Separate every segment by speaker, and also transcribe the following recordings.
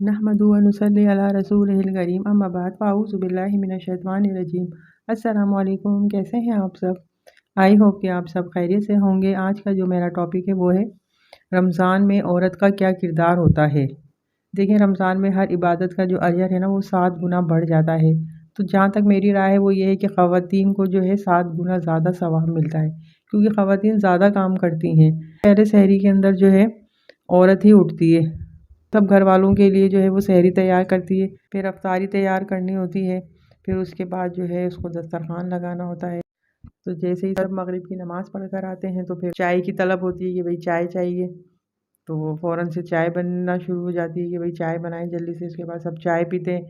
Speaker 1: नहमदुहु व नुसल्ली अला रसूलिहिल करीम अम्मा बाद फ़अऊज़ु बिल्लाहि मिनश शैतानिर रजीम। अस्सलामु अलैकुम, कैसे हैं आप सब? आई होप कि आप सब खैरियत से होंगे। आज का जो मेरा टॉपिक है वो है रमज़ान में औरत का क्या किरदार होता है। देखिए, रमज़ान में हर इबादत का जो अजर है ना वो 7 गुना बढ़ जाता है। तो जहाँ तक मेरी राय है वो ये है कि ख़वातीन को जो है 7 गुना ज़्यादा सवाब मिलता है, क्योंकि ख़वातीन ज़्यादा काम करती हैं। पहले सहरी के अंदर जो है औरत ही उठती है, सब घर वालों के लिए जो है वो सहरी तैयार करती है, फिर अफ्तारी तैयार करनी होती है, फिर उसके बाद जो है उसको दस्तरखान लगाना होता है। तो जैसे ही सब मगरिब की नमाज़ पढ़ कर आते हैं तो फिर चाय की तलब होती है कि भाई चाय चाहिए, तो वो फ़ौरन से चाय बनना शुरू हो जाती है कि भाई चाय बनाएं जल्दी से। उसके बाद सब चाय पीते हैं,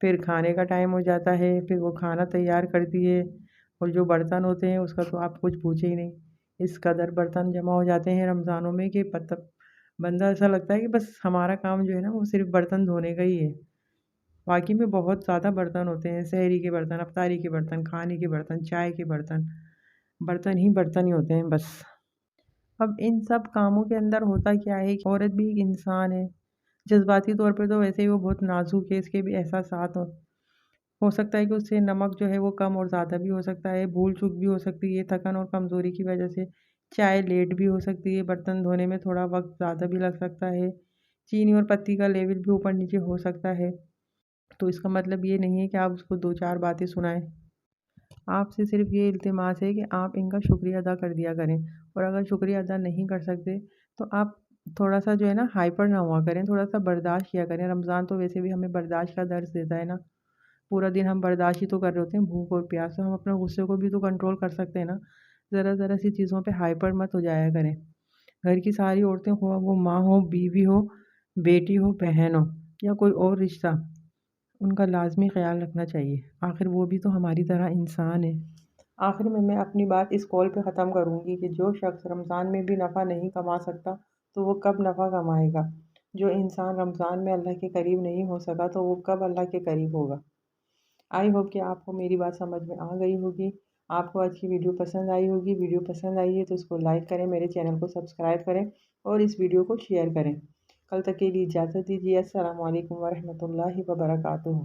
Speaker 1: फिर खाने का टाइम हो जाता है, फिर वो खाना तैयार करती है। और जो बर्तन होते हैं उसका तो आप कुछ पूछे ही नहीं, इस कदर बर्तन जमा हो जाते हैं रमज़ानों में कि बंदा ऐसा लगता है कि बस हमारा काम जो है ना वो सिर्फ बर्तन धोने का ही है। वाकई में बहुत ज़्यादा बर्तन होते हैं, सहरी के बर्तन, अफ्तारी के बर्तन, खाने के बर्तन, चाय के बर्तन, बर्तन ही बर्तन ही होते हैं बस। अब इन सब कामों के अंदर होता क्या है कि औरत भी एक इंसान है, जज्बाती तौर पे तो वैसे ही वो बहुत नाजुक है, इसके भी एहसासात हो सकता है कि उससे नमक जो है वो कम और ज़्यादा भी हो सकता है, भूल चूक भी हो सकती है, थकन और कमज़ोरी की वजह से चाय लेट भी हो सकती है, बर्तन धोने में थोड़ा वक्त ज़्यादा भी लग सकता है, चीनी और पत्ती का लेवल भी ऊपर नीचे हो सकता है। तो इसका मतलब ये नहीं है कि आप उसको 2-4 बातें सुनाएं, आपसे सिर्फ ये इल्तिमास है कि आप इनका शुक्रिया अदा कर दिया करें। और अगर शुक्रिया अदा नहीं कर सकते तो आप थोड़ा सा जो है ना हाइपर ना हुआ करें, थोड़ा सा बर्दाश्त किया करें। रमज़ान तो वैसे भी हमें बर्दाश्त का दर्स देता है ना, पूरा दिन हम बर्दाश्त ही तो कर रहे होते हैं, भूख और प्यास। तो हम अपने गुस्से को भी तो कंट्रोल कर सकते हैं ना। ज़रा ज़रा सी चीज़ों पे हाइपर मत हो जाया करें। घर की सारी औरतें, हो वो माँ हो, बीवी हो, बेटी हो, बहन हो या कोई और रिश्ता, उनका लाजमी ख्याल रखना चाहिए। आखिर वो भी तो हमारी तरह इंसान है। आखिर में मैं अपनी बात इस कॉल पे ख़त्म करूँगी कि जो शख्स रमज़ान में भी नफ़ा नहीं कमा सकता तो वो कब नफ़ा कमाएगा। जो इंसान रमज़ान में अल्लाह के करीब नहीं हो सका तो वो कब अल्लाह के करीब होगा। आई होप कि आपको मेरी बात समझ में आ गई होगी। आपको आज की वीडियो पसंद आई होगी। वीडियो पसंद आई है तो इसको लाइक करें, मेरे चैनल को सब्सक्राइब करें और इस वीडियो को शेयर करें। कल तक के लिए इजाज़त दीजिए। अस्सलामु अलैकुम वरहमतुल्लाहि वबरकातुहू।